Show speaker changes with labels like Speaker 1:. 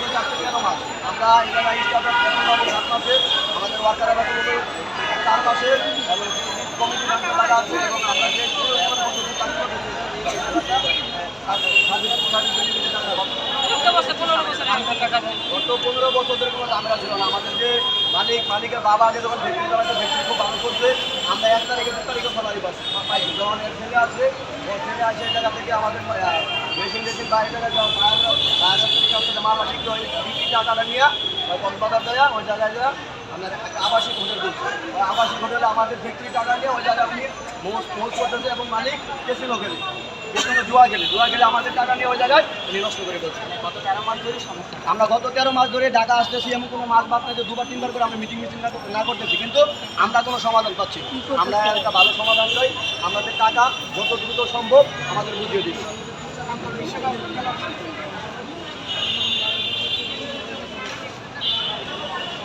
Speaker 1: বন্ধ হচ্ছে আজকে 13 মাস। আমরা এখানে স্টাফের 7 মাসের, আমাদের ওয়ার্কার 4 মাসের এবং কমিটি টাকা আছে এবং আমরা যে পদ্ধতি কাজ করতেছি গত 15 বছর ধরে কোনো ঝামেলা ছিল না। আমাদের যে মালিকের বাবা আগে যখন ফ্যাক্টরি চালাতে ফ্যাক্টরি খুব ভালো করছে, আমরা 1 তারিখে 2 তারিখে স্যালারি পাইছি। যখন এর ছেলে আছে, ওর ছেলে আসে এই জায়গা থেকে আমাদের মেশিন বাইরে জায়গায় বাইরের থেকে মাল বিক্রি হয়, বিক্রি টাকাটা নিয়ে কক্সবাজার দেওয়া ওই জায়গায় দেওয়া আপনার একটা আবাসিক হোটেল দিচ্ছে। ওই আবাসিক হোটেলে আমাদের ফ্যাক্টরি টাকা নিয়ে ওই জায়গায় আপনি মোজ করতেছে এবং মালিক কেসিনো গেলে জুয়া গেলে আমাদের টাকা নিয়ে ওই জায়গায় নষ্ট করে ফেলছে।
Speaker 2: গত 13 মাস ধরে সমস্যা।
Speaker 1: আমরা গত 13 মাস ধরে ঢাকা আসতেছি, এমন কোনো মাস বাদ নাই যে 2-3 বার করে আমরা মিটিং না করতেছি, কিন্তু আমরা কোনো সমাধান পাচ্ছি না। আমরা একটা ভালো সমাধান চাই, আমাদের টাকা যত দ্রুত সম্ভব আমাদের বুঝিয়ে দিচ্ছি।